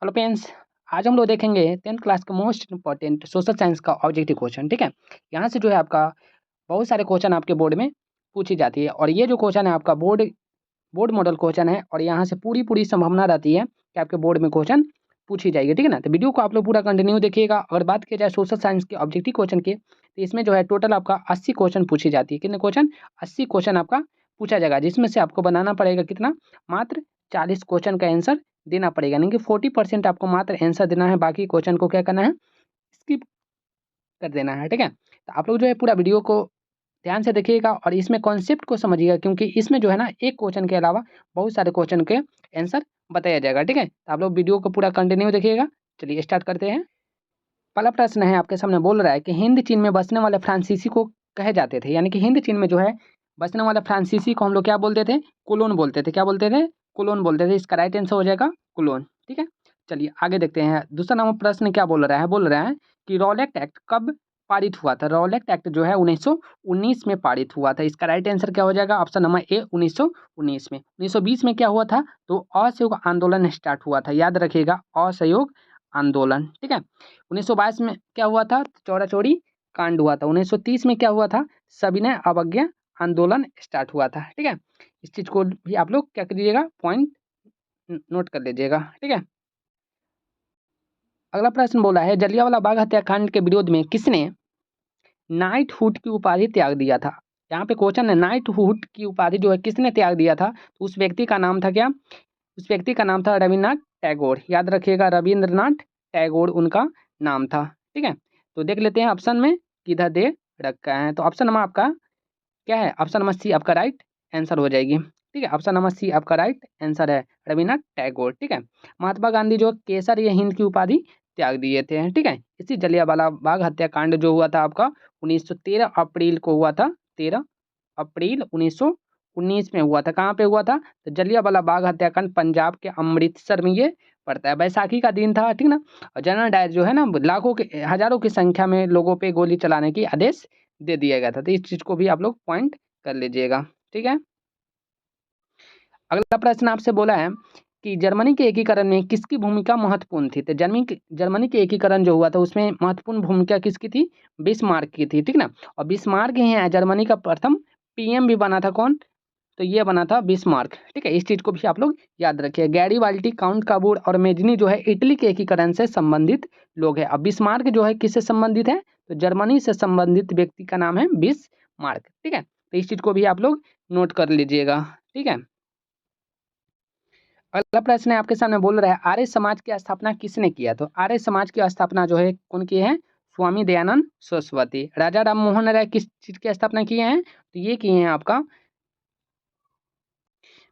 Hello friends, आज हम लोग देखेंगे 10th क्लास का मोस्ट इंपॉर्टेंट सोशल साइंस का ऑब्जेक्टिव क्वेश्चन। ठीक है, यहाँ से जो है आपका बहुत सारे क्वेश्चन आपके बोर्ड में पूछी जाती है और ये जो क्वेश्चन है आपका बोर्ड बोर्ड मॉडल क्वेश्चन है और यहाँ से पूरी पूरी संभावना रहती है कि आपके बोर्ड में क्वेश्चन पूछी जाएगी। ठीक है ना, तो वीडियो को आप लोग पूरा कंटिन्यू देखिएगा। अगर बात की जाए सोशल साइंस के ऑब्जेक्टिव क्वेश्चन की, तो इसमें जो है टोटल आपका 80 क्वेश्चन पूछी जाती है। कितने क्वेश्चन? 80 क्वेश्चन आपका पूछा जाएगा, जिसमें से आपको बनाना पड़ेगा कितना? मात्र 40 क्वेश्चन का आंसर देना पड़ेगा, यानी कि 40% आपको मात्र आंसर देना है, बाकी क्वेश्चन को क्या करना है? स्किप कर देना है। ठीक है, तो आप लोग जो है पूरा वीडियो को ध्यान से देखिएगा और इसमें कॉन्सेप्ट को समझिएगा, क्योंकि इसमें जो है ना एक क्वेश्चन के अलावा बहुत सारे क्वेश्चन के आंसर बताया जाएगा। ठीक है, तो आप लोग वीडियो को पूरा कंटिन्यू देखिएगा। चलिए स्टार्ट करते हैं। पहला प्रश्न है आपके सामने, बोल रहा है कि हिंद चीन में बसने वाले फ्रांसीसी को कहे जाते थे, यानी कि हिंद चीन में जो है बसने वाले फ्रांसीसी को हम लोग क्या बोलते थे? कोलोन बोलते थे। क्या बोलते थे? कोलोन बोलते थे। इसका राइट आंसर हो जाएगा कोलोन। ठीक है, चलिए आगे देखते हैं। दूसरा नंबर प्रश्न क्या बोल रहा है? बोल रहा है कि रॉलेट एक्ट कब पारित हुआ था? रॉलेट एक्ट जो है 1919 में पारित हुआ था। इसका राइट आंसर क्या हो जाएगा? ऑप्शन नंबर ए 1919 में। 1920 में क्या हुआ था? तो असहयोग आंदोलन स्टार्ट हुआ था, याद रखिएगा, असहयोग आंदोलन। ठीक है, 1922 में क्या हुआ था? चौरा चौरी कांड हुआ था। 1930 में क्या हुआ था? सविनय अवज्ञा आंदोलन स्टार्ट हुआ था। ठीक है, इस चीज को भी आप लोग क्या करिएगा? पॉइंट नोट कर लीजिएगा। ठीक है, अगला प्रश्न बोला है जलियांवाला बाग हत्याकांड के विरोध में किसने नाइटहुड की उपाधि त्याग दिया था? यहाँ पे क्वेश्चन है, नाइटहुड की उपाधि जो है किसने त्याग दिया था? तो उस व्यक्ति का नाम था क्या? उस व्यक्ति का नाम था रविन्द्रनाथ टैगोर। याद रखिएगा, रविन्द्रनाथ टैगोर उनका नाम था। ठीक है, तो देख लेते हैं ऑप्शन में किधर दे रखा है। तो ऑप्शन नंबर आपका क्या है? ऑप्शन नंबर सी आपका राइट आंसर हो जाएगी। ठीक है, ऑप्शन नंबर सी आपका राइट आंसर है, रविन्द्रनाथ टैगोर। ठीक है, महात्मा गांधी जो केसर ये हिंद की उपाधि त्याग दिए थे। ठीक है, इसी जलियांवाला बाग हत्याकांड जो हुआ था आपका 1913 अप्रैल को हुआ था। 13 अप्रैल 1919 में हुआ था। कहाँ पे हुआ था? तो जलियांवाला बाग हत्याकांड पंजाब के अमृतसर में ये पड़ता है। बैसाखी का दिन था। ठीक ना, और जनरल डायर जो है ना लाखों के हजारों की संख्या में लोगों पे गोली चलाने की आदेश दे दिया गया था। तो इस चीज को भी आप लोग पॉइंट कर लीजिएगा। ठीक है, अगला प्रश्न आपसे बोला है कि जर्मनी के एकीकरण में किसकी भूमिका महत्वपूर्ण थी? तो जर्मनी के एकीकरण जो हुआ था उसमें महत्वपूर्ण भूमिका किसकी थी? बिस्मार्क की थी। ठीक ना, और बिस्मार्क ही है जर्मनी का प्रथम पीएम भी बना था। कौन? तो ये बना था बिस्मार्क। ठीक है, इस चीज को भी आप लोग याद रखिए। गैरीबाल्डी, काउंट काबूर और मेजनी जो है इटली के एकीकरण से संबंधित लोग हैं। अब बिस्मार्क जो है किससे संबंधित है? तो जर्मनी से संबंधित व्यक्ति का नाम है बिस्मार्क। ठीक है, तो इस चीज को भी आप लोग नोट कर लीजिएगा। ठीक है, अगला प्रश्न है आपके सामने, बोल रहा है आर्य समाज की स्थापना किसने किया? तो आर्य समाज की स्थापना जो है कौन की है? स्वामी दयानंद सरस्वती। राजा राम मोहन राय किस चीज की स्थापना किए हैं? तो ये किए हैं आपका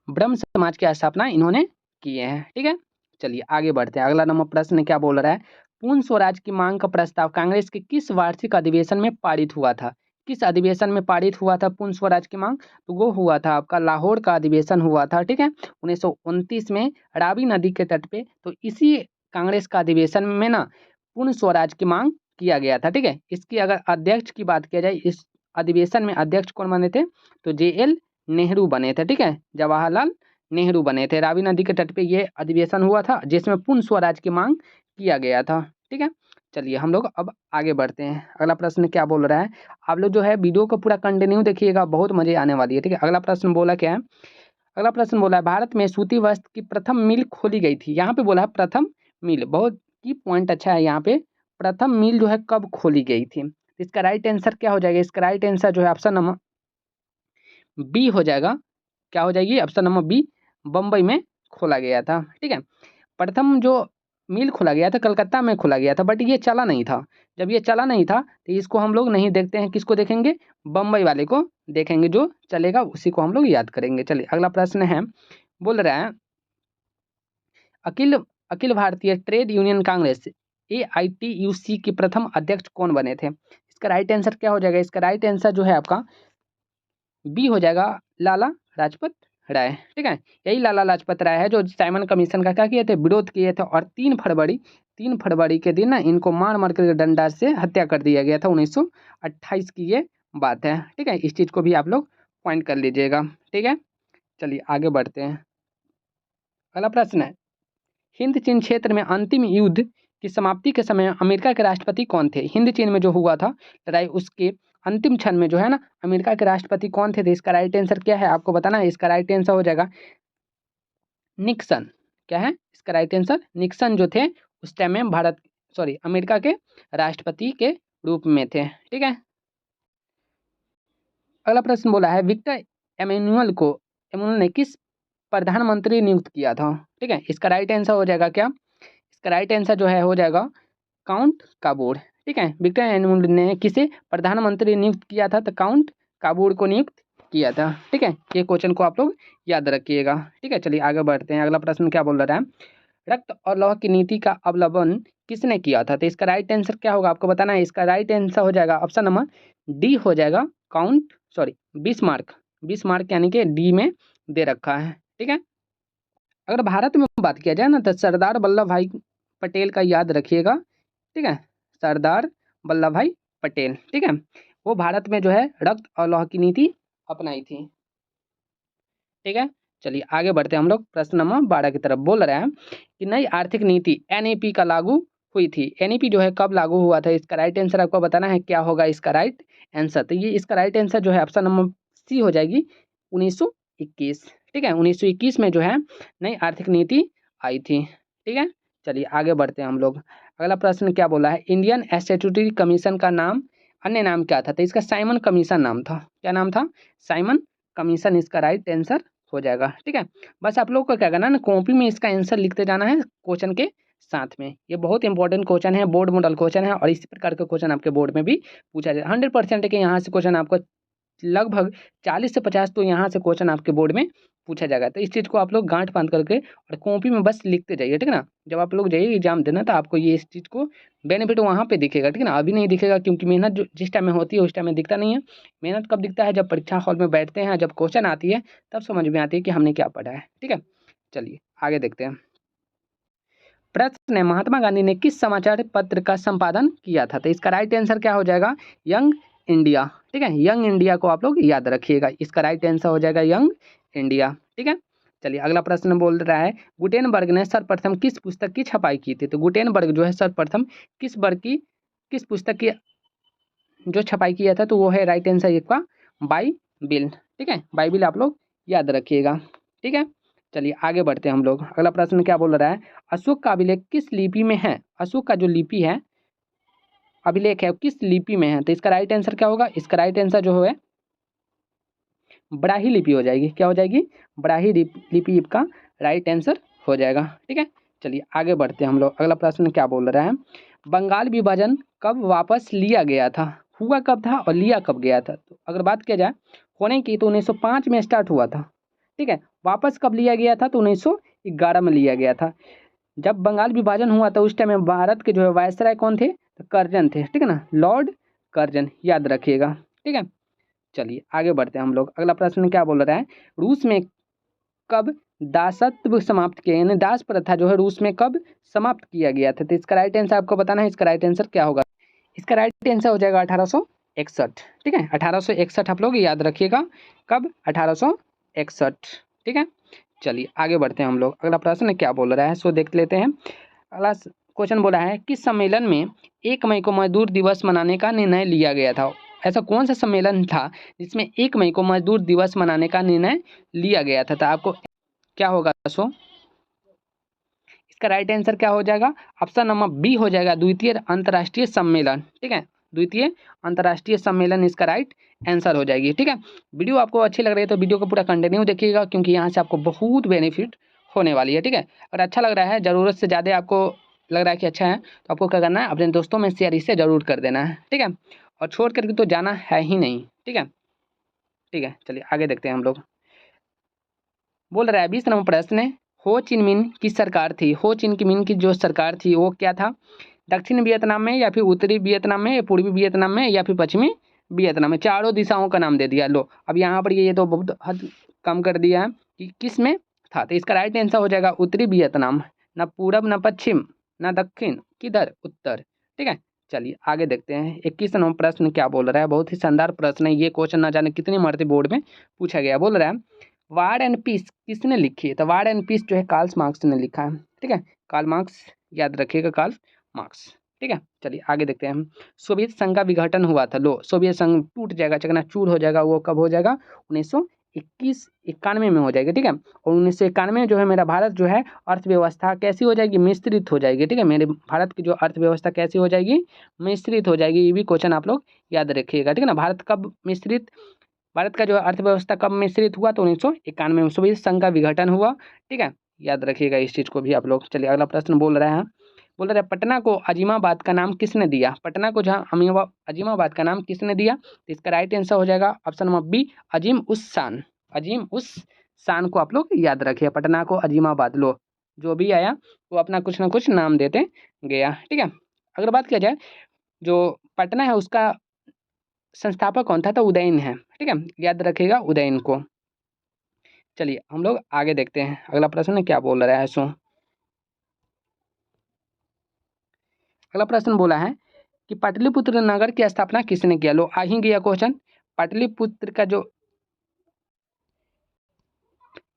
ब्रह्म समाज की स्थापना इन्होंने किए हैं। ठीक है, चलिए आगे बढ़ते हैं। अगला नंबर प्रश्न क्या बोल रहा है? पूर्ण स्वराज की मांग का प्रस्ताव कांग्रेस के किस वार्षिक अधिवेशन में पारित हुआ था? किस अधिवेशन में पारित हुआ था पूर्ण स्वराज की मांग? तो वो हुआ था आपका लाहौर का अधिवेशन हुआ था। ठीक है, 1929 में रावी नदी के तट पे। तो इसी कांग्रेस का अधिवेशन में ना पूर्ण स्वराज की मांग किया गया था। ठीक है, इसकी अगर अध्यक्ष की बात किया जाए, इस अधिवेशन में अध्यक्ष कौन बने थे? तो JL नेहरू बने थे। ठीक है, जवाहरलाल नेहरू बने थे। रावी नदी के तट पे ये अधिवेशन हुआ था जिसमें पूर्ण स्वराज की मांग किया गया था। ठीक है, चलिए हम लोग अब आगे बढ़ते हैं। अगला प्रश्न क्या बोल रहा है? आप लोग जो है वीडियो को पूरा कंटिन्यू देखिएगा, बहुत मजे आने वाली है। ठीक है, अगला प्रश्न बोला क्या है? अगला प्रश्न बोला है भारत में सूती वस्त्र की प्रथम मिल खोली गई थी। यहाँ पे बोला है प्रथम मिल, बहुत की पॉइंट अच्छा है यहाँ पे। प्रथम मिल जो है कब खोली गई थी? इसका राइट आंसर क्या हो जाएगा? इसका राइट आंसर जो है ऑप्शन नंबर बी हो जाएगा। क्या हो जाएगी? ऑप्शन नंबर बी, बम्बई में खोला गया था। ठीक है, प्रथम जो मिल खोला गया था कलकत्ता में खोला गया था, बट ये चला नहीं था। जब ये चला नहीं था तो इसको हम लोग नहीं देखते हैं, किसको देखेंगे? बम्बई वाले को देखेंगे, जो चलेगा उसी को हम लोग याद करेंगे। चलिए अगला प्रश्न है, बोल रहा है अखिल Akhil Bharatiya trade union Congress AITUC के प्रथम अध्यक्ष कौन बने थे? इसका राइट आंसर क्या हो जाएगा? इसका राइट आंसर जो है आपका बी हो जाएगा, लाला लाजपत राय। ठीक है, यही लाला लाजपत राय है जो साइमन कमीशन का क्या किए थे? विरोध किए थे। और 3 फरवरी के दिन ना इनको मार मार कर डंडा से हत्या कर दिया गया था। 1928 की ये बात है। ठीक है, इस चीज को भी आप लोग पॉइंट कर लीजिएगा। ठीक है, चलिए आगे बढ़ते हैं। अगला प्रश्न है, हिंद चीन क्षेत्र में अंतिम युद्ध की समाप्ति के समय अमेरिका के राष्ट्रपति कौन थे? हिंद चीन में जो हुआ था लड़ाई, उसके अंतिम क्षण में जो है ना अमेरिका के राष्ट्रपति कौन थे? तो इसका राइट आंसर क्या है आपको बताना है। इसका राइट आंसर हो जाएगा निक्सन। क्या है इसका राइट आंसर? निक्सन जो थे उस टाइम में अमेरिका के राष्ट्रपति के रूप में थे। ठीक है, अगला प्रश्न बोला है विक्टर एमेनुअल ने किस प्रधानमंत्री नियुक्त किया था? ठीक है, इसका राइट आंसर हो जाएगा क्या? इसका राइट आंसर जो है हो जाएगा काउंट काबूर। ठीक है, विक्टर एमेनुअल ने किसे प्रधानमंत्री नियुक्त किया था? तो काउंट काबूर को नियुक्त किया था। ठीक है, ये क्वेश्चन को आप लोग याद रखिएगा। ठीक है, चलिए आगे बढ़ते हैं। अगला प्रश्न क्या बोल रहा है? रक्त और लौह की नीति का अवलंबन किसने किया था? तो इसका राइट आंसर क्या होगा आपको बताना है। इसका राइट आंसर हो जाएगा ऑप्शन नंबर डी हो जाएगा बिस्मार्क। बिस्मार्क यानी कि डी में दे रखा है। ठीक है, अगर भारत में बात किया जाए ना तो सरदार वल्लभ भाई पटेल का याद रखिएगा। ठीक है, सरदार वल्लभ भाई पटेल। ठीक है, वो भारत में जो है रक्त और लौह की नीति अपनाई थी। ठीक है, चलिए आगे बढ़ते हैं हम लोग प्रश्न नंबर 12 की तरफ। बोल रहे हैं कि नई आर्थिक नीति एनईपी का लागू हुई थी। एनईपी जो है कब लागू हुआ था? इसका राइट आंसर आपको बताना है क्या होगा इसका राइट आंसर। तो ये इसका राइट आंसर जो है ऑप्शन नंबर सी हो जाएगी 1921। ठीक है, 1921 में जो है नई आर्थिक नीति आई थी। ठीक है, चलिए आगे बढ़ते हैं हम लोग। अगला प्रश्न क्या बोला है? इंडियन स्टैट्यूटरी कमीशन का नाम अन्य नाम क्या था? तो इसका साइमन कमीशन नाम था। क्या नाम था? साइमन कमीशन इसका राइट आंसर हो जाएगा। ठीक है, बस आप लोग को क्या करना है ना कॉपी में इसका आंसर लिखते जाना है क्वेश्चन के साथ में। ये बहुत इंपॉर्टेंट क्वेश्चन है, बोर्ड मॉडल क्वेश्चन है और इसी प्रकार का क्वेश्चन आपके बोर्ड में भी पूछा जाए। 100% के यहाँ से क्वेश्चन आपको लगभग 40 से 50 तो यहाँ से क्वेश्चन आपके बोर्ड में पूछा जाएगा। तो इस चीज़ को आप लोग गांठ बांध करके और कॉपी में बस लिखते जाइए। ठीक है ना, जब आप लोग जाइए एग्जाम देना तो आपको ये इस चीज़ को बेनिफिट वहाँ पे दिखेगा। ठीक है ना, अभी नहीं दिखेगा क्योंकि मेहनत जो जिस टाइम में होती है उस टाइम में दिखता नहीं है। मेहनत कब दिखता है? जब परीक्षा हॉल में बैठते हैं, जब क्वेश्चन आती है तब समझ में आती है कि हमने क्या पढ़ा है। ठीक है, चलिए आगे देखते हैं। प्रश्न है महात्मा गांधी ने किस समाचार पत्र का संपादन किया था? तो इसका राइट आंसर क्या हो जाएगा? Young India. ठीक है, यंग इंडिया को आप लोग याद रखिएगा। इसका राइट आंसर हो जाएगा यंग इंडिया। ठीक है, चलिए अगला प्रश्न बोल रहा है गुटेनबर्ग ने सर्वप्रथम किस पुस्तक की छपाई की थी? तो गुटेनबर्ग जो है सर्वप्रथम किस पुस्तक की जो छपाई किया था? तो वो है राइट आंसर इसका बाइबिल। ठीक है, बाइबिल आप लोग याद रखिएगा। ठीक है, चलिए आगे बढ़ते हैं हम लोग। अगला प्रश्न क्या बोल रहा है? अशोक का अभिलेख किस लिपि में है? अशोक का जो लिपि है अभिलेख है किस लिपि में है? तो इसका राइट आंसर क्या होगा? इसका राइट आंसर जो है ब्राही लिपि हो जाएगी। क्या हो जाएगी? ब्राही लिपि का राइट आंसर हो जाएगा। ठीक है, चलिए आगे बढ़ते हैं हम लोग। अगला प्रश्न क्या बोल रहा है? बंगाल विभाजन कब वापस लिया गया था? हुआ कब था और लिया कब गया था? तो अगर बात किया जाए होने की तो 1905 में स्टार्ट हुआ था। ठीक है, वापस कब लिया गया था? तो 1911 में लिया गया था। जब बंगाल विभाजन हुआ था उस टाइम में भारत के जो है वायसराय कौन थे? तो कर्जन थे। ठीक है ना, लॉर्ड कर्जन, याद रखिएगा। ठीक है, चलिए आगे बढ़ते हैं हम लोग। अगला प्रश्न क्या बोल रहा है? रूस में कब दासत्व समाप्त किया, यानी दास प्रथा जो है रूस में कब समाप्त किया गया था? तो इसका राइट आंसर आपको बताना है। इसका राइट आंसर क्या होगा? इसका राइट आंसर हो जाएगा 1861। ठीक है, 1861 आप लोग याद रखिएगा। कब? 1861। ठीक है, चलिए आगे बढ़ते हैं हम लोग। अगला प्रश्न क्या बोल रहा है सो देख लेते हैं। अगला क्वेश्चन बोला है किस सम्मेलन में 1 मई को मजदूर दिवस मनाने का निर्णय लिया गया था? ऐसा कौन सा सम्मेलन था जिसमें 1 मई को मजदूर दिवस मनाने का निर्णय लिया गया था? तो आपको क्या होगा सो इसका राइट आंसर क्या हो जाएगा? ऑप्शन नंबर बी हो जाएगा द्वितीय अंतर्राष्ट्रीय सम्मेलन। ठीक है, द्वितीय अंतर्राष्ट्रीय सम्मेलन इसका राइट आंसर हो जाएगी। ठीक है, वीडियो आपको अच्छी लग रही है तो वीडियो को पूरा कंटिन्यू देखिएगा क्योंकि यहाँ से आपको बहुत बेनिफिट होने वाली है। ठीक है, अगर अच्छा लग रहा है, ज़रूरत से ज़्यादा आपको लग रहा है कि अच्छा है तो आपको क्या करना है? अपने दोस्तों में शेयर इसे ज़रूर कर देना है। ठीक है, और छोड़ करके तो जाना है ही नहीं। ठीक है, ठीक है, चलिए आगे देखते हैं हम लोग। बोल रहा है 20 नंबर प्रश्न है हो चिन मिन की सरकार थी। हो चिन की मिन की जो सरकार थी वो क्या था? दक्षिण वियतनाम में या फिर उत्तरी वियतनाम में या पूर्वी वियतनाम में या फिर पश्चिमी वियतनाम में? चारों दिशाओं का नाम दे दिया। लो अब यहाँ पर ये तो बहुत हद कम कर दिया है कि किस में था। तो इसका राइट आंसर हो जाएगा उत्तरी वियतनाम। न पूरब न पश्चिम न दक्षिण, किधर? उत्तर। ठीक है, चलिए आगे देखते हैं। 21 नंबर प्रश्न क्या बोल रहा है? बहुत ही शानदार प्रश्न है ये। क्वेश्चन ना जाने कितनी मरते बोर्ड में पूछा गया। बोल रहा है वार एंड पीस किसने लिखी है? तो वार एंड पीस जो है कार्ल मार्क्स ने लिखा है। ठीक है, कार्ल मार्क्स, याद रखिएगा कार्ल मार्क्स। ठीक है, चलिए आगे देखते हैं हम। सोवियत संघ का विघटन हुआ था, लो सोवियत संघ टूट जाएगा, चकनाचूर हो जाएगा, वो कब हो जाएगा? 1991 में हो जाएगा। ठीक है, और 1991 में जो है मेरा भारत जो है अर्थव्यवस्था कैसी हो जाएगी? मिश्रित हो जाएगी। ठीक है, मेरे भारत की जो अर्थव्यवस्था कैसी हो जाएगी? मिश्रित हो जाएगी। ये भी क्वेश्चन आप लोग याद रखिएगा। ठीक है ना, भारत का जो अर्थव्यवस्था कब मिश्रित हुआ? तो 1991 में सोवियत संघ का विघटन हुआ। ठीक है, याद रखिएगा इस चीज़ को भी आप लोग। चलिए अगला प्रश्न बोल रहे हैं, पटना को अजीमाबाद का नाम किसने दिया? पटना को जहाँ अजीमाबाद का नाम किसने दिया? तो इसका राइट आंसर हो जाएगा ऑप्शन नंबर बी, अजीम उस शान। अजीम उस शान को आप लोग याद रखिए। पटना को अजीमाबाद, लो जो भी आया वो अपना कुछ ना कुछ नाम देते गया। ठीक है, अगर बात किया जाए जो पटना है उसका संस्थापक कौन था? तो उदयन है। ठीक है, याद रखिएगा उदयन को। चलिए हम लोग आगे देखते हैं, अगला प्रश्न क्या बोल रहा है। सो अगला प्रश्न बोला है कि पाटलिपुत्र नगर की स्थापना किसने किया? लो आ ही गया क्वेश्चन। पाटलिपुत्र का जो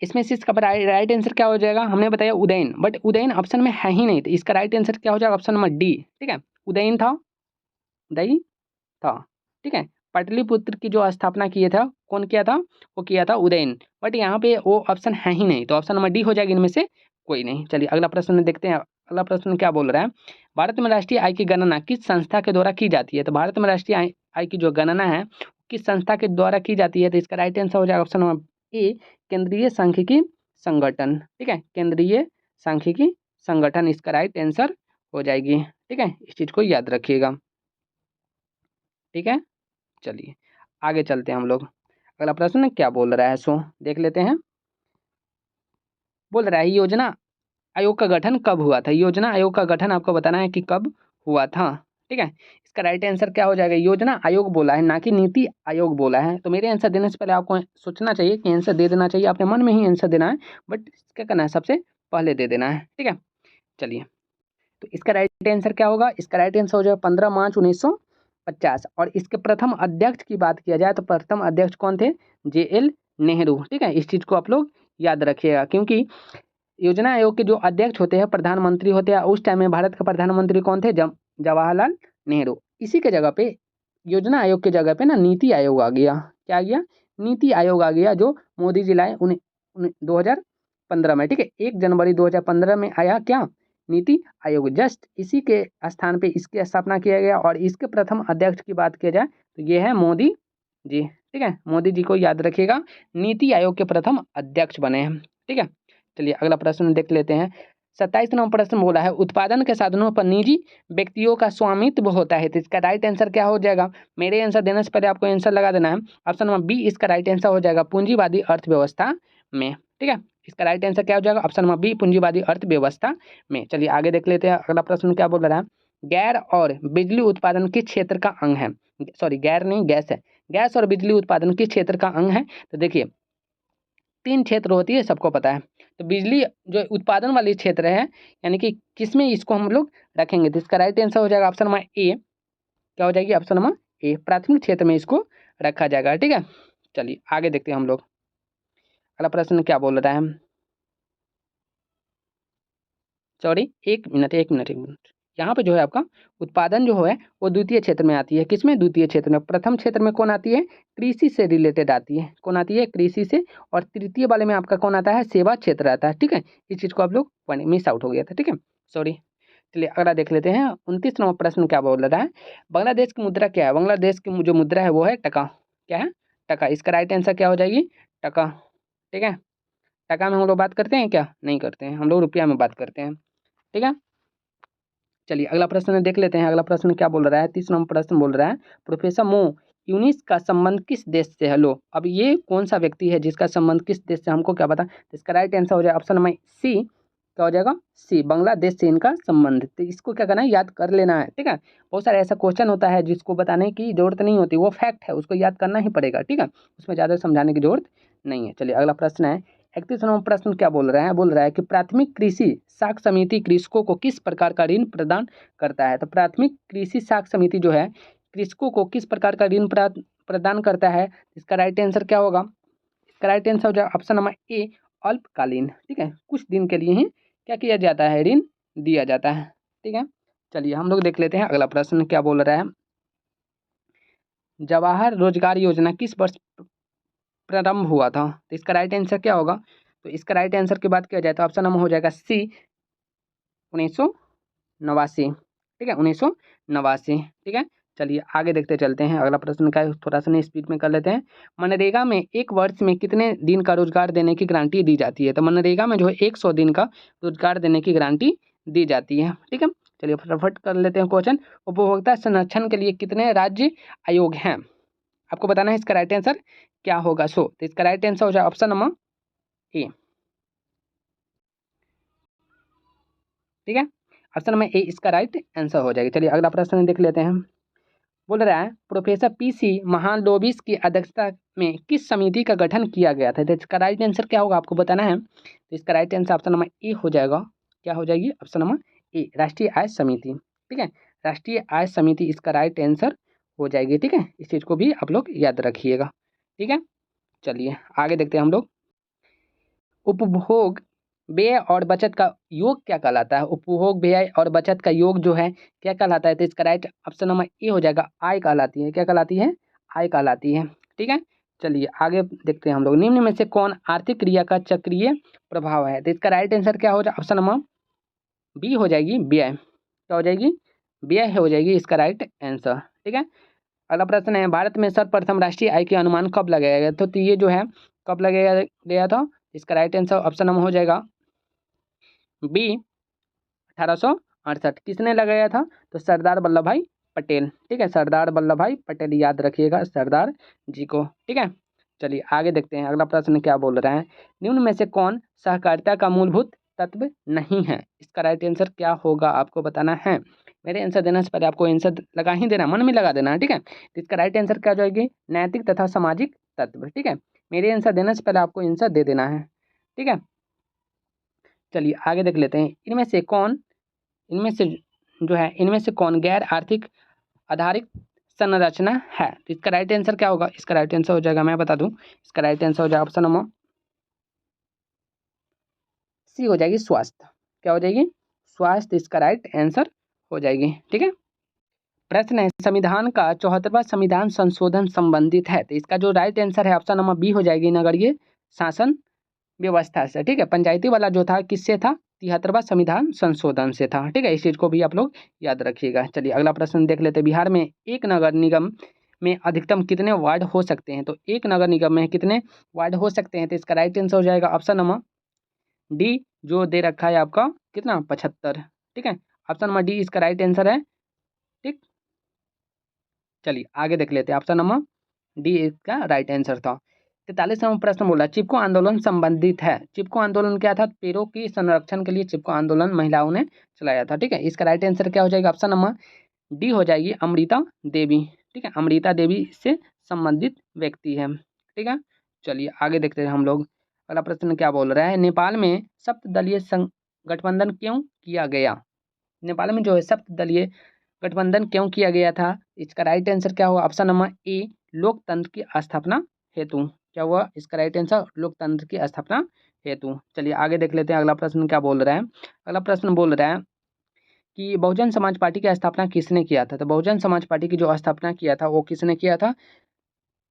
इसमें से इसका राइट आंसर क्या हो जाएगा? हमने बताया उदयन, बट उदयन ऑप्शन में है ही नहीं, तो इसका राइट आंसर क्या हो जाएगा? Option number D. ठीक है, उदयन था, उदयन था। ठीक है, पाटलिपुत्र की जो स्थापना किए था कौन किया था? वो किया था उदयन, बट यहाँ पे वो ऑप्शन है ही नहीं, तो ऑप्शन नंबर डी हो जाएगी इनमें से कोई नहीं। चलिए अगला प्रश्न देखते हैं। अगला प्रश्न क्या बोल रहा है? भारत में राष्ट्रीय आय की गणना किस संस्था के द्वारा की जाती है? तो भारत में राष्ट्रीय आय की जो गणना है किस संस्था के द्वारा की जाती है? तो इसका राइट आंसर हो जाएगा ऑप्शन नंबर ए, केंद्रीय सांख्यिकी संगठन। ठीक है, केंद्रीय सांख्यिकी संगठन इसका राइट आंसर हो जाएगी। ठीक है, इस चीज़ को याद रखिएगा। ठीक है, चलिए आगे चलते हैं हम लोग। अगला प्रश्न क्या बोल रहा है? सो देख लेते हैं। बोल रहा है योजना आयोग का गठन कब हुआ था? योजना आयोग का गठन आपको बताना है कि कब हुआ था। ठीक है, इसका राइट आंसर क्या हो जाएगा? योजना आयोग बोला है, ना कि नीति आयोग बोला है। तो मेरे आंसर देने से पहले आपको सोचना चाहिए कि आंसर दे देना चाहिए, अपने मन में ही आंसर देना है, बट क्या करना है? सबसे पहले दे देना है। ठीक है, चलिए तो इसका राइट आंसर क्या होगा? इसका राइट आंसर हो जाएगा 15 मार्च 1950। और इसके प्रथम अध्यक्ष की बात किया जाए तो प्रथम अध्यक्ष कौन थे? JL नेहरू। ठीक है, इस चीज़ को आप लोग याद रखिएगा, क्योंकि योजना आयोग के जो अध्यक्ष होते हैं प्रधानमंत्री होते हैं, उस टाइम में भारत के प्रधानमंत्री कौन थे? जवाहरलाल नेहरू। इसी के जगह पे योजना आयोग के जगह पे ना नीति आयोग आ गया। क्या आ गया? नीति आयोग आ गया, जो मोदी जी लाए 2015 में। ठीक है, 1 जनवरी 2015 में आया क्या? नीति आयोग। जस्ट इसी के स्थान पे इसकी स्थापना किया गया, और इसके प्रथम अध्यक्ष की बात किया जाए तो ये है मोदी जी। ठीक है, मोदी जी को याद रखिएगा, नीति आयोग के प्रथम अध्यक्ष बने हैं। ठीक है, चलिए अगला प्रश्न देख लेते हैं। 27 नंबर प्रश्न बोला है उत्पादन के साधनों पर निजी व्यक्तियों का स्वामित्व होता है, तो इसका राइट आंसर क्या हो जाएगा? मेरे आंसर देने से पहले आपको आंसर लगा देना है। ऑप्शन नंबर बी इसका राइट आंसर हो जाएगा, पूंजीवादी अर्थव्यवस्था में। ठीक है, इसका राइट आंसर क्या हो जाएगा? ऑप्शन नंबर बी, पूंजीवादी अर्थव्यवस्था में। चलिए आगे देख लेते हैं, अगला प्रश्न क्या बोल रहा है? गैर और बिजली उत्पादन किस क्षेत्र का अंग है? सॉरी, गैर नहीं, गैस है। गैस और बिजली उत्पादन किस क्षेत्र का अंग है? तो देखिए 3 क्षेत्र होती है, सबको पता है। तो बिजली जो उत्पादन वाली क्षेत्र है, यानी कि किसमें इसको हम लोग रखेंगे? तो इसका राइट आंसर हो जाएगा ऑप्शन नंबर ए। क्या हो जाएगी? ऑप्शन नंबर ए, प्राथमिक क्षेत्र में इसको रखा जाएगा। ठीक है, चलिए आगे देखते हैं हम लोग। अगला प्रश्न क्या बोल रहा है? सॉरी, एक मिनट। यहाँ पे जो है आपका उत्पादन जो है वो द्वितीय क्षेत्र में आती है। किसमें? द्वितीय क्षेत्र में। प्रथम क्षेत्र में कौन आती है? कृषि से रिलेटेड आती है। कौन आती है? कृषि से। और तृतीय वाले में आपका कौन आता है? सेवा क्षेत्र आता है। ठीक है, इस चीज़ को आप लोग मिस आउट हो गया था। ठीक है, सॉरी। चलिए अगला देख लेते हैं। 29 नंबर प्रश्न क्या बोल रहा है? बांग्लादेश की मुद्रा क्या है? बांग्लादेश की जो मुद्रा है वो है टका। क्या है? टका। इसका राइट आंसर क्या हो जाएगी? टका। ठीक है, टका में हम लोग बात करते हैं क्या? नहीं करते हैं, हम लोग रुपया में बात करते हैं। ठीक है, चलिए अगला प्रश्न देख लेते हैं। अगला प्रश्न क्या बोल रहा है? 30 नंबर प्रश्न बोल रहा है प्रोफेसर मो यूनिस का संबंध किस देश से है? लो अब ये कौन सा व्यक्ति है जिसका संबंध किस देश से, हमको क्या पता? तो इसका राइट आंसर हो जाएगा ऑप्शन नंबर सी। क्या हो जाएगा? सी, बांग्लादेश से इनका संबंध। तो इसको क्या करना है? याद कर लेना है। ठीक है, बहुत सारे ऐसा क्वेश्चन होता है जिसको बताने की जरूरत नहीं होती, वो फैक्ट है, उसको याद करना ही पड़ेगा। ठीक है, उसमें ज़्यादा समझाने की जरूरत नहीं है। चलिए अगला प्रश्न है। 31 नंबर प्रश्न क्या बोल रहा है? बोल रहा है कि प्राथमिक कृषि साख समिति कृषकों को किस प्रकार का ऋण प्रदान करता है? तो प्राथमिक कृषि साख समिति जो है कृषकों को किस प्रकार का ऋण प्रदान करता है? इसका राइट आंसर क्या होगा? इसका राइट आंसर हो जाएगा ऑप्शन नंबर ए, अल्पकालीन। ठीक है, कुछ दिन के लिए ही क्या किया जाता है? ऋण दिया जाता है। ठीक है, चलिए हम लोग देख लेते हैं अगला प्रश्न क्या बोल रहा है। जवाहर रोजगार योजना किस वर्ष प्रारंभ हुआ था? तो इसका राइट आंसर क्या होगा? तो इसका राइट आंसर की बात किया जाए तो ऑप्शन नंबर हो जाएगा सी, 1989। ठीक है, 1989। ठीक है, चलिए आगे देखते चलते हैं। अगला प्रश्न का थोड़ा सा स्पीड में कर लेते हैं। मनरेगा में एक वर्ष में कितने दिन का रोजगार देने की गारंटी दी जाती है? तो मनरेगा में जो है 100 दिन का रोजगार देने की गारंटी दी जाती है। ठीक है, चलिए फटाफट कर लेते हैं क्वेश्चन। उपभोक्ता संरक्षण के लिए कितने राज्य आयोग हैं? आपको बताना है इसका राइट आंसर क्या होगा। तो इसका राइट आंसर हो जाए ऑप्शन नंबर ए। ठीक है, ऑप्शन नंबर ए इसका राइट आंसर हो जाएगा। चलिए अगला प्रश्न देख लेते हैं। बोल रहा है प्रोफेसर पीसी महालोबिस की अध्यक्षता में किस समिति का गठन किया गया था? तो इसका राइट आंसर क्या होगा आपको बताना है। तो इसका right answer option number A हो जाएगा। क्या हो जाएगी? ऑप्शन नंबर ए, राष्ट्रीय आय समिति। ठीक है, राष्ट्रीय आय समिति इसका राइट आंसर हो जाएगी। ठीक है, इस चीज़ को भी आप लोग याद रखिएगा। ठीक है, चलिए आगे देखते हैं हम लोग। उपभोग व्यय और बचत का योग क्या कहलाता है? उपभोग व्यय और बचत का योग जो है क्या कहलाता है? तो इसका राइट ऑप्शन नंबर ए हो जाएगा, आय कहलाती है। क्या कहलाती है? आय कहलाती है। ठीक है, चलिए आगे देखते हैं हम लोग। निम्न में से कौन आर्थिक क्रिया का चक्रीय प्रभाव है? तो इसका राइट आंसर क्या हो जाए? ऑप्शन नंबर बी हो जाएगी, व्यय। क्या हो जाएगी? व्यय हो जाएगी इसका राइट आंसर। ठीक है, अगला प्रश्न है भारत में सर्वप्रथम राष्ट्रीय आय के अनुमान कब लगाया गया? तो ये जो है कब लगाया गया था? इसका राइट आंसर ऑप्शन नंबर हो जाएगा बी, 1868। किसने लगाया था? तो सरदार वल्लभ भाई पटेल। ठीक है, सरदार वल्लभ भाई पटेल, याद रखिएगा सरदार जी को। ठीक है, चलिए आगे देखते हैं अगला प्रश्न क्या बोल रहा है। निम्न में से कौन सहकारिता का मूलभूत तत्व नहीं है? इसका राइट आंसर क्या होगा आपको बताना है। मेरे आंसर देने से पहले आपको आंसर लगा ही देना, मन में लगा देना है। ठीक है, तो इसका राइट आंसर क्या हो जाएगी? नैतिक तथा सामाजिक तत्व। ठीक है, मेरे आंसर देने से पहले आपको आंसर दे देना है। ठीक है, चलिए आगे देख लेते हैं। इनमें से कौन गैर आर्थिक आधारित संरचना है? तो इसका राइट आंसर क्या होगा? इसका राइट आंसर हो जाएगा, मैं बता दूं, इसका राइट आंसर हो जाएगा ऑप्शन नंबर सी हो जाएगी, स्वास्थ्य। क्या हो जाएगी? स्वास्थ्य इसका राइट आंसर हो जाएगी। ठीक है, प्रश्न है संविधान का 74वां संविधान संशोधन संबंधित है? तो इसका जो राइट आंसर है ऑप्शन नंबर बी हो जाएगी, नगरीय शासन व्यवस्था से। ठीक है, पंचायती वाला जो था किससे था? 73वां संविधान संशोधन से था। ठीक है, इस चीज को भी आप लोग याद रखिएगा। चलिए अगला प्रश्न देख लेते हैं। बिहार में एक नगर निगम में अधिकतम कितने वार्ड हो सकते हैं? तो एक नगर निगम में कितने वार्ड हो सकते हैं? तो इसका राइट आंसर हो जाएगा ऑप्शन नंबर डी, जो दे रखा है आपका कितना, 75। ठीक है, ऑप्शन नंबर डी इसका राइट आंसर है। ठीक, चलिए आगे देख लेते हैं। ऑप्शन नंबर डी इसका राइट आंसर था। 43वां प्रश्न बोला चिपको आंदोलन संबंधित है। चिपको आंदोलन क्या था? पेड़ों की संरक्षण के लिए चिपको आंदोलन महिलाओं ने चलाया था। ठीक है, इसका राइट आंसर क्या हो जाएगा? ऑप्शन नंबर डी हो जाएगी, अमृता देवी। ठीक है, अमृता देवी से संबंधित व्यक्ति है। ठीक है, चलिए आगे देखते हैं हम लोग। अगला प्रश्न क्या बोल रहा है। नेपाल में सप्तदलीय गठबंधन क्यों किया गया? नेपाल में जो है सप्तदलीय गठबंधन क्यों किया गया था? इसका राइट आंसर क्या हुआ? ऑप्शन नंबर ए, लोकतंत्र की स्थापना हेतु। क्या हुआ इसका राइट आंसर? लोकतंत्र की स्थापना हेतु। चलिए आगे देख लेते हैं अगला प्रश्न क्या बोल रहा है। अगला प्रश्न बोल रहा है कि बहुजन समाज पार्टी की स्थापना किसने किया था? तो बहुजन समाज पार्टी की जो स्थापना किया था वो किसने किया था?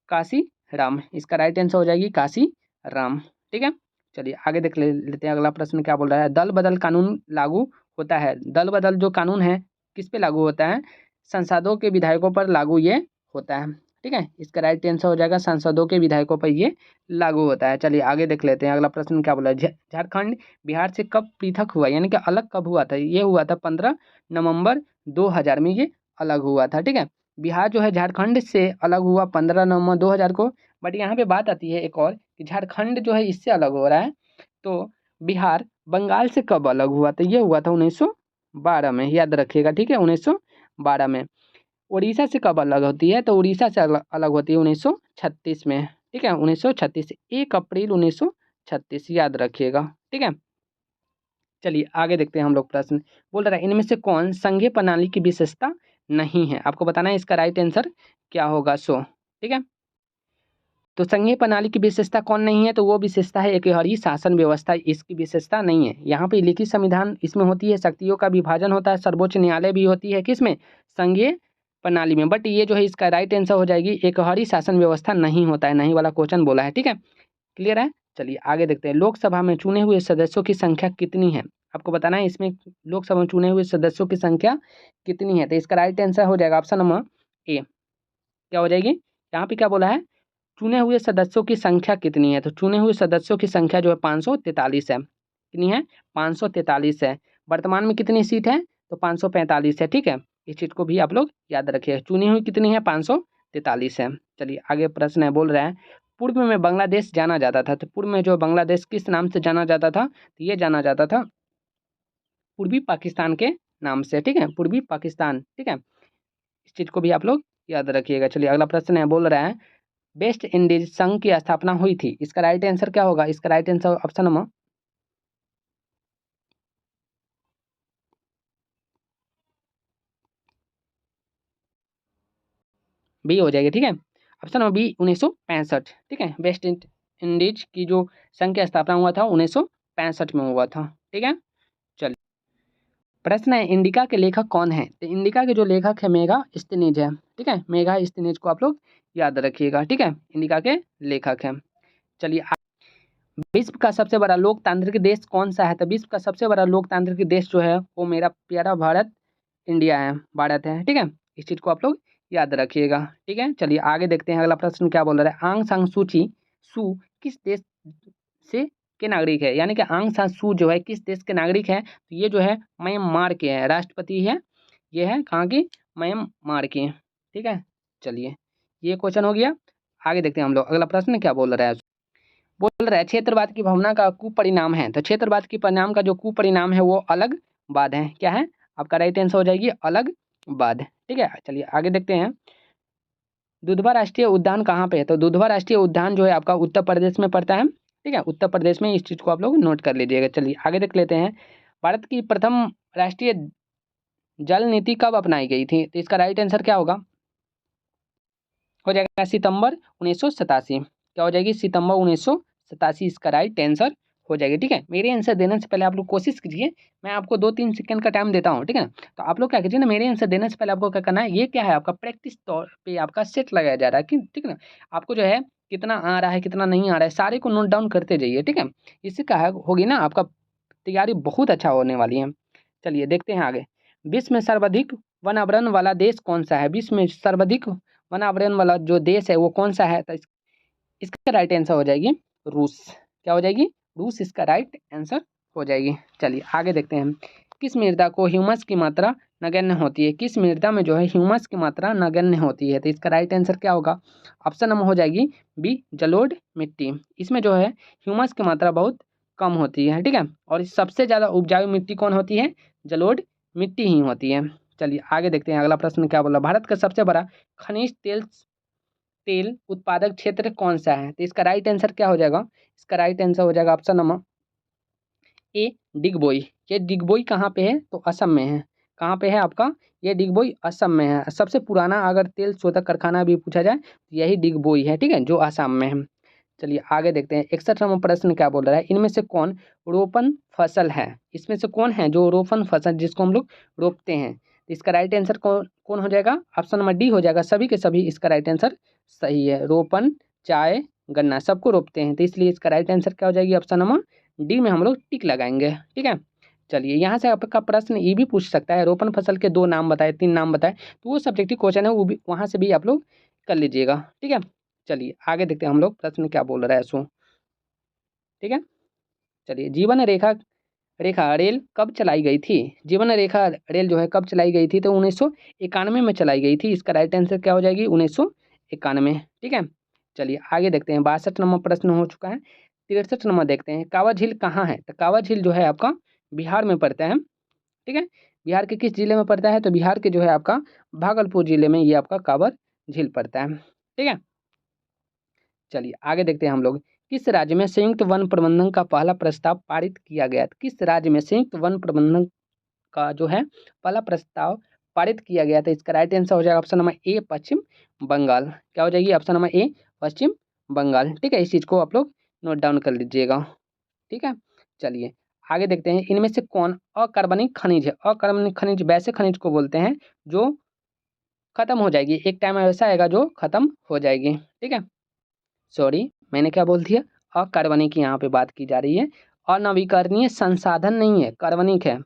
काशी राम। इसका राइट आंसर हो जाएगी काशी राम। ठीक है, चलिए आगे देख लेते हैं अगला प्रश्न क्या बोल रहा है। दल बदल कानून लागू होता है। दल बदल जो कानून है किस पे लागू होता है? सांसदों के विधायकों पर लागू ये होता है। ठीक है, इसका राइट आंसर हो जाएगा सांसदों के विधायकों पर ये लागू होता है। चलिए आगे देख लेते हैं अगला प्रश्न क्या बोला है। झारखंड बिहार से कब पृथक हुआ, यानी कि अलग कब हुआ था? ये हुआ था 15 नवंबर 2000 में ये अलग हुआ था। ठीक है, बिहार जो है झारखंड से अलग हुआ 15 नवंबर 2000 को। बट यहाँ पे बात आती है एक और कि झारखंड जो है इससे अलग हो रहा है, तो बिहार बंगाल से कब अलग हुआ? तो ये हुआ था 1912 में, याद रखिएगा। ठीक है, 1912 में। उड़ीसा से कब अलग होती है? तो उड़ीसा से अलग होती है 1936 में। ठीक है, 1936, 1 अप्रैल 1936, याद रखिएगा। ठीक है, चलिए आगे देखते हैं हम लोग। प्रश्न बोल रहा है इनमें से कौन संघीय प्रणाली की विशेषता नहीं है? आपको बताना है इसका राइट आंसर क्या होगा। ठीक है, तो संघीय प्रणाली की विशेषता कौन नहीं है, तो वो विशेषता है एकहरी शासन व्यवस्था, इसकी विशेषता नहीं है। यहाँ पे लिखित संविधान इसमें होती है, शक्तियों का विभाजन होता है, सर्वोच्च न्यायालय भी होती है किसमें, संघीय प्रणाली में। बट ये जो है इसका राइट आंसर हो जाएगी, एकहरी शासन व्यवस्था नहीं होता है, नहीं वाला क्वेश्चन बोला है। ठीक है, क्लियर है। चलिए आगे देखते हैं, लोकसभा में चुने हुए सदस्यों की संख्या कितनी है, आपको बताना है इसमें लोकसभा में चुने हुए सदस्यों की संख्या कितनी है। तो इसका राइट आंसर हो जाएगा ऑप्शन नंबर ए, क्या हो जाएगी, यहाँ पे क्या बोला है, चुने हुए सदस्यों की संख्या कितनी है, तो चुने हुए सदस्यों की संख्या जो है 543 है। कितनी है, 543 है। वर्तमान में कितनी सीट है, तो 545 है। ठीक है, इस चीज को भी आप लोग याद रखिए, चुनी हुई कितनी है, 543 है। चलिए आगे प्रश्न है, बोल रहा है पूर्व में बांग्लादेश जाना जाता था, तो पूर्व में जो बांग्लादेश किस नाम से जाना जाता था, तो ये जाना जाता था पूर्वी पाकिस्तान के नाम से। ठीक है, पूर्वी पाकिस्तान। ठीक है, इस चीज को भी आप लोग याद रखिएगा। चलिए अगला प्रश्न है, बोल रहा है वेस्ट इंडीज संघ की स्थापना हुई थी, इसका राइट आंसर क्या होगा, इसका right answer option number B हो जाएगी। ठीक है, ऑप्शन नंबर बी 1965। ठीक है, वेस्ट इंडीज की जो संघ की स्थापना हुआ था 1965 में हुआ था। ठीक है, चलिए प्रश्न है इंडिका के लेखक कौन है, तो इंडिका के जो लेखक है मेघा स्तिनीज है। ठीक है, मेघा स्तिनीज को आप लोग याद रखिएगा। ठीक है, इंडिका के लेखक हैं। चलिए विश्व का सबसे बड़ा लोकतांत्रिक देश कौन सा है, तो विश्व का सबसे बड़ा लोकतांत्रिक देश जो है वो मेरा प्यारा भारत इंडिया है, भारत है। ठीक है, इस चीज को आप लोग याद रखिएगा। ठीक है, चलिए आगे देखते हैं, अगला प्रश्न क्या बोल रहा है, आंग सान सूची सू किस देश से के नागरिक है, यानी कि आंग सान सू जो है किस देश के नागरिक है, तो ये जो है म्यांमार के है, राष्ट्रपति है, ये है कहाँ की, म्यांमार की। ठीक है, चलिए ये क्वेश्चन हो गया। आगे देखते हैं हम लोग, अगला प्रश्न क्या बोल रहा है, बोल रहा है क्षेत्रवाद की भावना का कुपरिणाम है, तो क्षेत्रवाद की परिणाम का जो कुपरिणाम है वो अलग वाद है। क्या है, आपका राइट आंसर हो जाएगी अलग वाद। ठीक है, चलिए आगे देखते हैं, दुधवा राष्ट्रीय उद्यान कहाँ पे है, तो दुधवा राष्ट्रीय उद्यान जो है आपका उत्तर प्रदेश में पड़ता है। ठीक है, उत्तर प्रदेश में, इस चीज को आप लोग नोट कर लीजिएगा। चलिए आगे देख लेते हैं, भारत की प्रथम राष्ट्रीय जल नीति कब अपनाई गई थी, तो इसका राइट आंसर क्या होगा, हो जाएगा सितंबर 1987। क्या हो जाएगी, सितंबर 1987 इसका राइट आंसर हो जाएगी। ठीक है, मेरे आंसर देने से पहले आप लोग कोशिश कीजिए, मैं आपको 2-3 सेकंड का टाइम देता हूँ। ठीक है, तो आप लोग क्या कीजिए ना, मेरे आंसर देने से पहले आपको क्या करना है, ये क्या है आपका प्रैक्टिस तौर पे आपका सेट लगाया जा रहा है कि ठीक है ना, आपको जो है कितना आ रहा है कितना नहीं आ रहा है सारे को नोट डाउन करते जाइए। ठीक है, इससे क्या होगी ना, आपका तैयारी बहुत अच्छा होने वाली है। चलिए देखते हैं आगे, विश्व में सर्वाधिक वन आवरण वाला देश कौन सा है, विश्व में सर्वाधिक वन आवरण वाला जो देश है वो कौन सा है, तो इसका राइट आंसर हो जाएगी रूस। क्या हो जाएगी, रूस इसका राइट आंसर हो जाएगी। चलिए आगे देखते हैं, किस मृदा को ह्यूमस की मात्रा नगण्य होती है, किस मृदा में जो है ह्यूमस की मात्रा नगण्य होती है, तो इसका राइट आंसर क्या होगा, ऑप्शन नंबर हो जाएगी बी जलोढ़ मिट्टी। इसमें जो है ह्यूमस की मात्रा बहुत कम होती है। ठीक है, और सबसे ज़्यादा उपजाऊ मिट्टी कौन होती है, जलोढ़ मिट्टी ही होती है। चलिए आगे देखते हैं, अगला प्रश्न क्या बोला, भारत का सबसे बड़ा खनिज तेल तेल उत्पादक क्षेत्र कौन सा है, तो इसका राइट आंसर क्या हो जाएगा, इसका राइट आंसर हो जाएगा ऑप्शन नंबर ए डिगबोई। ये डिगबोई कहाँ पे है, तो असम में है। कहाँ पे है आपका, ये डिगबोई असम में है। सबसे पुराना अगर तेल शोधक कारखाना भी पूछा जाए तो यही डिगबोई है। ठीक है, जो असम में है। चलिए आगे देखते हैं, 61 नंबर प्रश्न क्या बोल रहा है, इनमें से कौन रोपण फसल है, इसमें से कौन है जो रोपण फसल जिसको हम लोग रोपते हैं, तो इसका राइट आंसर कौन कौन हो जाएगा, ऑप्शन नंबर डी हो जाएगा, सभी के सभी इसका राइट आंसर सही है। रोपण, चाय, गन्ना सबको रोपते हैं, तो इसलिए इसका राइट आंसर क्या हो जाएगी, ऑप्शन नंबर डी में हम लोग टिक लगाएंगे। ठीक है, चलिए यहाँ से आपका प्रश्न ये भी पूछ सकता है, रोपण फसल के 2 नाम बताए, 3 नाम बताए, तो वो सब्जेक्टिव क्वेश्चन है, वो भी वहाँ से भी आप लोग कर लीजिएगा। ठीक है, चलिए आगे देखते हैं हम लोग प्रश्न क्या बोल रहा है सो। ठीक है, चलिए जीवन रेखा रेखा रेल कब चलाई गई थी, जीवन रेखा रेल जो है कब चलाई गई थी, तो 1991 में चलाई गई थी। इसका राइट आंसर क्या हो जाएगी, 1991। ठीक है, चलिए आगे देखते हैं, 62 नंबर प्रश्न हो चुका है। 63 नंबर देखते हैं, कांवड़ झील कहाँ है, तो कांवड़ झील जो है आपका बिहार में पड़ता है। ठीक है, बिहार के किस जिले में पड़ता है, तो बिहार के जो है आपका भागलपुर जिले में ये आपका कांवड़ झील पड़ता है। ठीक है, चलिए आगे देखते हैं हम लोग, किस राज्य में संयुक्त वन प्रबंधन का पहला प्रस्ताव पारित किया गया, किस राज्य में संयुक्त वन प्रबंधन का जो है पहला प्रस्ताव पारित किया गया था, इसका राइट आंसर हो जाएगा ऑप्शन नंबर ए पश्चिम बंगाल। क्या हो जाएगी, ऑप्शन नंबर ए पश्चिम बंगाल। ठीक है, इस चीज़ को आप लोग नोट डाउन कर लीजिएगा। ठीक है, चलिए आगे देखते हैं, इनमें से कौन अकार्बनिक खनिज है? अकार्बनिक खनिज वैसे खनिज को बोलते हैं जो खत्म हो जाएगी, एक टाइम ऐसा आएगा जो खत्म हो जाएगी। ठीक है, सॉरी मैंने क्या बोल दिया, अकार्बनिक की यहाँ पे बात की जा रही है। अनवीकरणीय संसाधन नहीं है, कार्बनिक है,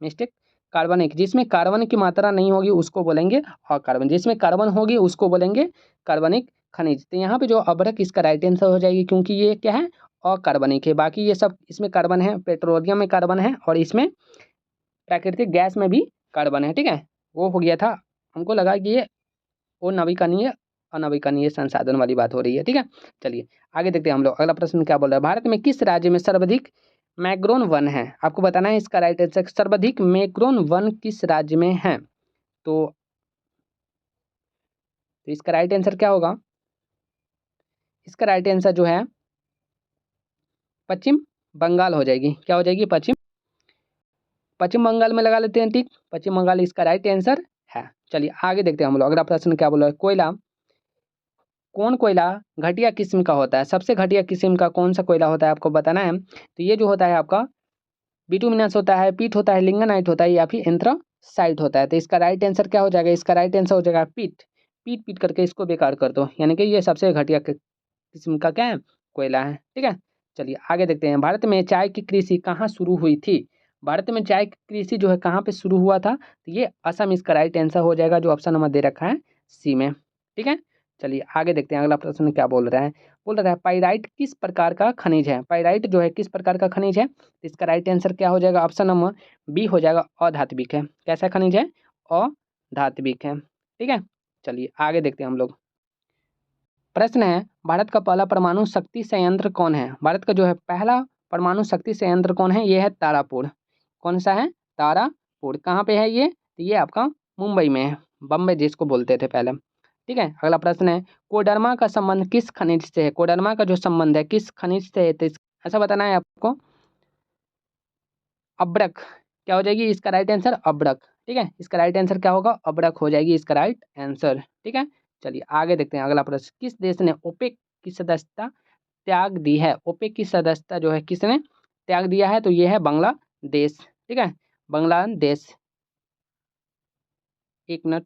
मिस्टेक, कार्बनिक। जिसमें कार्बन की मात्रा नहीं होगी उसको बोलेंगे अकार्बन, जिसमें कार्बन होगी उसको बोलेंगे कार्बनिक खनिज। तो यहाँ पे जो अभ्रक इसका राइट आंसर हो जाएगी, क्योंकि ये क्या है, अकार्बनिक है। बाकी ये सब इसमें कार्बन है, पेट्रोलियम में कार्बन है और इसमें प्राकृतिक गैस में भी कार्बन है। ठीक है, वो हो गया था, हमको लगा कि ये वो नवीकरणीय अनवीकरणीय संसाधन वाली बात हो रही है। ठीक है, चलिए आगे देखते हैं हम लोग। अगला प्रश्न क्या बोल रहा है, भारत में किस राज्य में सर्वाधिक मैग्रोन वन है? आपको बताना है इसका राइट आंसर। सर्वाधिक मैग्रोन वन किस राज्य में है? तो इसका राइट आंसर क्या होगा? इसका राइट आंसर जो है पश्चिम बंगाल हो जाएगी। क्या हो जाएगी? पश्चिम पश्चिम बंगाल में लगा लेते हैं। ठीक, पश्चिम बंगाल इसका राइट आंसर है। चलिए आगे देखते हैं हम लोग। अगला प्रश्न क्या बोला है, कोयला, कौन कोयला घटिया किस्म का होता है? सबसे घटिया किस्म का कौन सा कोयला होता है आपको बताना है। तो ये जो होता है आपका बिटुमिनस होता है, पीट होता है, लिंगनाइट होता है या फिर एंथ्रासाइट होता है। तो इसका राइट आंसर क्या हो जाएगा? इसका राइट आंसर हो जाएगा पीट। पीट पीट करके इसको बेकार कर दो, यानी कि ये सबसे घटिया किस्म का क्या है, कोयला है। ठीक है, चलिए आगे देखते हैं। भारत में चाय की कृषि कहाँ शुरू हुई थी? भारत में चाय की कृषि जो है कहाँ पे शुरू हुआ था? तो ये असम इसका राइट आंसर हो जाएगा, जो ऑप्शन नंबर दे रखा है सी में। ठीक है, चलिए आगे देखते हैं। अगला प्रश्न क्या बोल रहा है, बोल रहा है पाइराइट किस प्रकार का खनिज है? पाइराइट जो है किस प्रकार का खनिज है? तो इसका राइट आंसर क्या हो जाएगा? ऑप्शन नंबर बी हो जाएगा, अधात्विक है। कैसा खनिज है? अधात्विक है। ठीक है, चलिए आगे देखते हैं हम लोग। प्रश्न है, भारत का पहला परमाणु शक्ति संयंत्र कौन है? भारत का जो है पहला परमाणु शक्ति संयंत्र कौन है? ये है तारापुर। कौन सा है? तारापुर। कहाँ पे है ये? तो ये आपका मुंबई में है, बम्बई जिसको बोलते थे पहले। ठीक है, अगला प्रश्न है, कोडरमा का संबंध किस खनिज से है? कोडरमा का जो संबंध है किस खनिज से है? तो ऐसा बताना है आपको। अब्रक। क्या हो जाएगी इसका राइट आंसर? अब्रक। ठीक है, इसका राइट आंसर क्या होगा? अब्रक हो जाएगी इसका राइट आंसर। ठीक है, चलिए आगे देखते हैं। अगला प्रश्न, किस देश ने ओपेक की सदस्यता त्याग दी है? ओपेक की सदस्यता जो है किसने त्याग दिया है? तो ये है बांग्लादेश। ठीक है, बांग्लादेश। एक मिनट,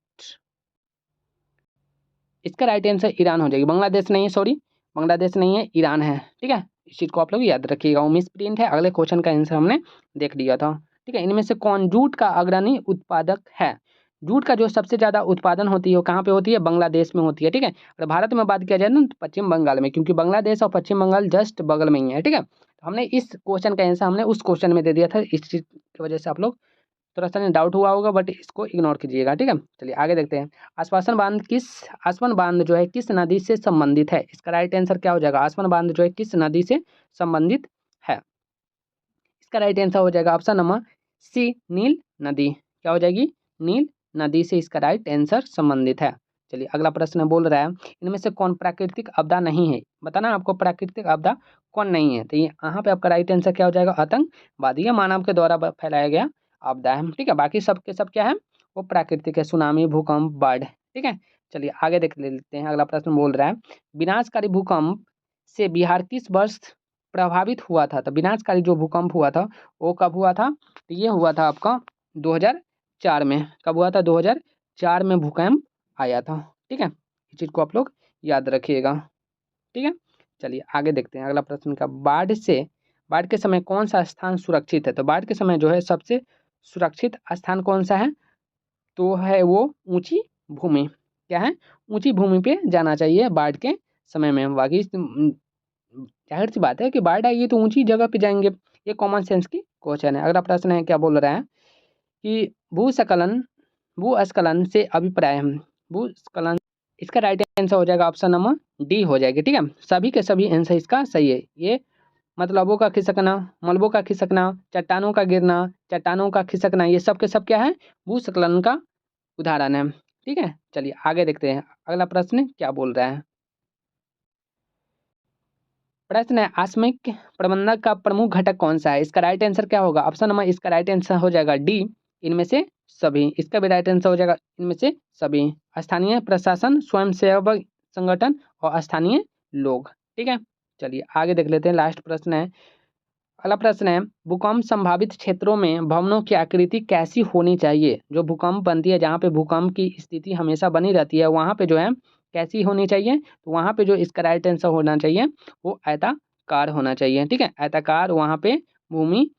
इसका राइट आंसर ईरान हो जाएगी, बांग्लादेश नहीं है, सॉरी बांग्लादेश नहीं है, ईरान है। ठीक है, इस चीज़ को आप लोग याद रखिएगा। मिस प्रिंट है, अगले क्वेश्चन का आंसर हमने देख लिया था। ठीक है, इनमें से कौन जूट का अग्रणी उत्पादक है? जूट का जो सबसे ज़्यादा उत्पादन होती है वो कहाँ पे होती है? बांग्लादेश में होती है। ठीक है, अगर भारत में बात किया जाए ना तो पश्चिम बंगाल में, क्योंकि बांग्लादेश और पश्चिम बंगाल जस्ट बगल में ही है। ठीक है, तो हमने इस क्वेश्चन का आंसर हमने उस क्वेश्चन में दे दिया था, इस चीज़ की वजह से आप लोग थोड़ा सा डाउट हुआ होगा, बट इसको इग्नोर कीजिएगा। ठीक है, चलिए आगे देखते हैं। आसवन बांध जो है किस नदी से संबंधित है? इसका राइट आंसर क्या हो जाएगा? आसवन बांध जो है किस नदी से संबंधित है? इसका राइट आंसर हो जाएगा ऑप्शन नंबर सी, नील नदी। क्या हो जाएगी? नील नदी से इसका राइट आंसर संबंधित है। चलिए अगला प्रश्न बोल रहा है, इनमें से कौन प्राकृतिक आपदा नहीं है? बताना आपको प्राकृतिक आपदा कौन नहीं है। तो ये यहाँ पे आपका राइट आंसर क्या हो जाएगा? आतंकवादी या मानव के द्वारा फैलाया गया आपदा है। ठीक है, बाकी सब के सब क्या है, वो प्राकृतिक है, सुनामी, भूकंप, बाढ़। ठीक है, चलिए आगे देख लेते हैं। अगला प्रश्न बोल रहा है, विनाशकारी भूकंप से बिहार किस वर्ष प्रभावित हुआ था? तो विनाशकारी जो भूकंप हुआ था वो कब हुआ था? तो ये हुआ था आपका 2004 में। कब हुआ था? 2004 में भूकंप आया था। ठीक है, इस चीज़ को आप लोग याद रखिएगा। ठीक है, चलिए आगे देखते हैं। अगला प्रश्न का, बाढ़ के समय कौन सा स्थान सुरक्षित है? तो बाढ़ के समय जो है सबसे सुरक्षित स्थान कौन सा है? तो है वो ऊंची भूमि। क्या है? ऊंची भूमि पे जाना चाहिए बाढ़ के समय में। बाकी जाहिर सी बात है कि बाढ़ आएगी तो ऊंची जगह पे जाएंगे, ये कॉमन सेंस की क्वेश्चन है। अगला प्रश्न है, क्या बोल रहा है कि भूस्खलन से अभिप्राय है। भूस्खलन, इसका राइट आंसर हो जाएगा ऑप्शन नंबर डी हो जाएगी। ठीक है, सभी के सभी आंसर इसका सही है। ये मतलबों का खिसकना, मलबों का खिसकना, चट्टानों का गिरना, चट्टानों का खिसकना, ये सब के सब क्या है? भूस्खलन का उदाहरण है। ठीक है, चलिए आगे देखते हैं। अगला प्रश्न क्या बोल रहा है, प्रश्न है, आकस्मिक प्रबंधक का प्रमुख घटक कौन सा है? इसका राइट आंसर क्या होगा? ऑप्शन नंबर, इसका राइट आंसर हो जाएगा डी, इनमें से सभी। इसका भी राइट आंसर हो जाएगा इनमें से सभी। स्थानीय प्रशासन, स्वयं सेवक संगठन और स्थानीय लोग। ठीक है, चलिए आगे देख लेते हैं। लास्ट प्रश्न है, अगला प्रश्न है, भूकंप संभावित क्षेत्रों में भवनों की आकृति कैसी होनी चाहिए? जो भूकंप बनती है, जहाँ पे भूकंप की स्थिति हमेशा बनी रहती है, वहाँ पे जो है कैसी होनी चाहिए? तो वहाँ पे जो इसका राइट आंसर होना चाहिए वो आयताकार होना चाहिए। ठीक है, आयताकार वहाँ पे भूमि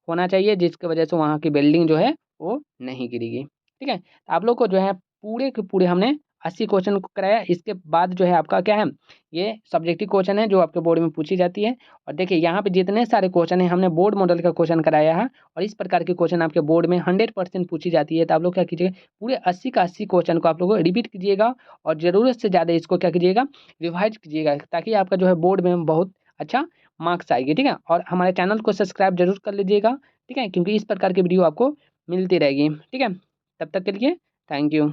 होना चाहिए, जिसकी वजह से वहाँ की बिल्डिंग जो है वो नहीं गिरेगी। ठीक है, तो आप लोग को जो है पूरे के पूरे हमने 80 क्वेश्चन को कराया। इसके बाद जो है आपका क्या है, ये सब्जेक्टिव क्वेश्चन है जो आपके बोर्ड में पूछी जाती है। और देखिए यहाँ पे जितने सारे क्वेश्चन है हमने बोर्ड मॉडल का क्वेश्चन कराया है, और इस प्रकार के क्वेश्चन आपके बोर्ड में 100% पूछी जाती है। तो आप लोग क्या कीजिएगा, पूरे 80 का 80 क्वेश्चन को आप लोग रिपीट कीजिएगा, और ज़रूरत से ज़्यादा इसको क्या कीजिएगा, रिवाइज कीजिएगा, ताकि आपका जो है बोर्ड में बहुत अच्छा मार्क्स आएगी। ठीक है, और हमारे चैनल को सब्सक्राइब जरूर कर लीजिएगा। ठीक है, क्योंकि इस प्रकार की वीडियो आपको मिलती रहेगी। ठीक है, तब तक के लिए थैंक यू।